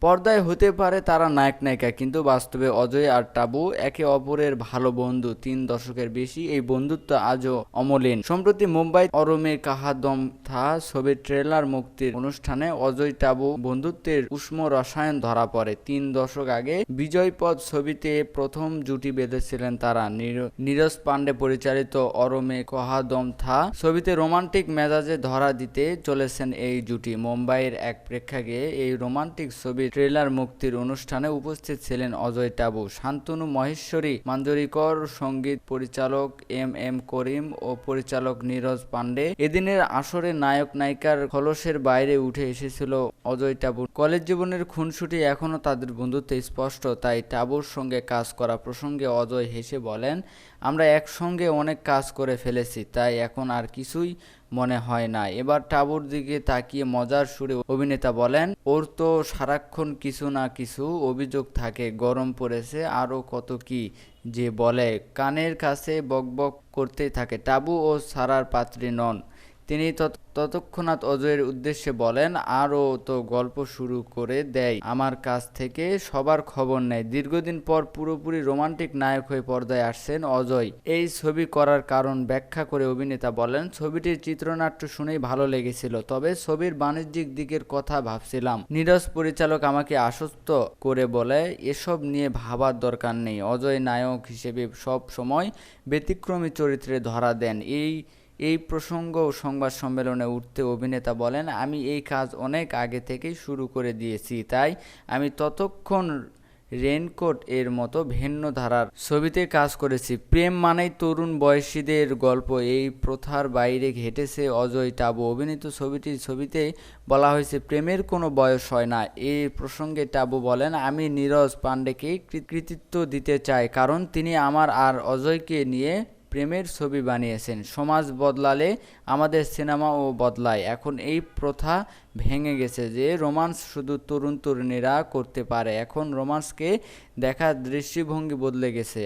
পর্দায় হতে পারে তারা নায়ক নায়িকা, কিন্তু বাস্তবে অজয় আর টাবু একে অপরের ভালো বন্ধু। 3 দশকের বেশি এই বন্ধুত্ব আজও অমলিন। সম্প্রতি মুম্বাই অরমে কাহা দম থা ছবির ট্রেলার মুক্তির অনুষ্ঠানে অজয় টাবু বন্ধুত্বের উষ্ণ রসায়ন ধরা পড়ে। 3 দশক আগে বিজয়পথ ছবিতে প্রথম জুটি বেঁধেছিলেন তারা। নীরজ পান্ডে পরিচালিত অরমে কাহা দম থা ছবিতে রোমান্টিক মেজাজে ধরা দিতে চলেছেন এই জুটি। মুম্বাইয়ের এক প্রেক্ষাগৃহে এই রোমান্টিক ছবির ট্রেলার মুক্তির অনুষ্ঠানে উপস্থিত ছিলেন অজয় টাবু, শান্তনু মহেশ্বরী, মাঞ্জরিকর, সঙ্গীত পরিচালক এম করিম ও পরিচালক নীরজ পান্ডে। এদিনের আসরে নায়ক নায়িকার খলসের বাইরে উঠে এসেছিল অজয় টাবু। কলেজ জীবনের খুনসুটি এখনো তাদের বন্ধুত্বে স্পষ্ট। তাই টাবুর সঙ্গে কাজ করা প্রসঙ্গে অজয় হেসে বলেন, আমরা একসঙ্গে অনেক কাজ করে ফেলেছি, তাই এখন আর কিছুই মনে হয় না। এবার টাবুর দিকে তাকিয়ে মজার সুরে অভিনেতা বলেন, ওর তো সারাক্ষণ কিছু না কিছু অভিযোগ থাকে, গরম পড়েছে, আরও কত কি যে বলে, কানের কাছে বকবক করতেই থাকে। টাবু ও সারার পাত্রী নন তিনি। তৎক্ষণাৎ অজয়ের উদ্দেশ্যে বলেন, আরও তো গল্প শুরু করে দেয়, আমার কাছ থেকে সবার খবর নেয়। দীর্ঘদিন পর পুরোপুরি রোমান্টিক নায়ক হয়ে পর্দায় আসছেন অজয়। এই ছবি করার কারণ ব্যাখ্যা করে অভিনেতা বলেন, ছবিটির চিত্রনাট্য শুনেই ভালো লেগেছিল, তবে ছবির বাণিজ্যিক দিকের কথা ভাবছিলাম। নীরজ পরিচালক আমাকে আশ্বস্ত করে বলে, এসব নিয়ে ভাবার দরকার নেই। অজয় নায়ক হিসেবে সব সময় ব্যতিক্রমী চরিত্রে ধরা দেন। এই প্রসঙ্গ সংবাদ সম্মেলনে উঠতে অভিনেতা বলেন, আমি এই কাজ অনেক আগে থেকেই শুরু করে দিয়েছি, তাই আমি ততক্ষণ রেইনকোট এর মতো ভিন্ন ধারার ছবিতে কাজ করেছি। প্রেম মানেই তরুণ বয়সীদের গল্প, এই প্রথার বাইরে ঘেটেছে অজয় টাবু অভিনীত ছবিতে বলা হয়েছে প্রেমের কোনো বয়স হয় না। এই প্রসঙ্গে টাবু বলেন, আমি নীরজ পান্ডেকে কৃতিত্ব দিতে চাই, কারণ তিনি আমার আর অজয়কে নিয়ে প্রেমের ছবি বানিয়েছেন। সমাজ বদলালে আমাদের সিনেমাও বদলায়। এখন এই প্রথা ভেঙে গেছে যে রোমান্স শুধু তরুণ তরুণীরা করতে পারে। এখন রোমান্সকে দেখার দৃষ্টিভঙ্গি বদলে গেছে।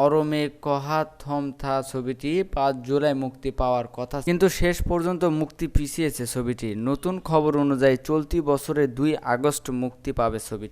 অরমে কহা থম থা ছবিটি 5 জুলাই মুক্তি পাওয়ার কথা, কিন্তু শেষ পর্যন্ত মুক্তি পিছিয়েছে ছবিটি। নতুন খবর অনুযায়ী চলতি বছরের 2 আগস্ট মুক্তি পাবে ছবিটি।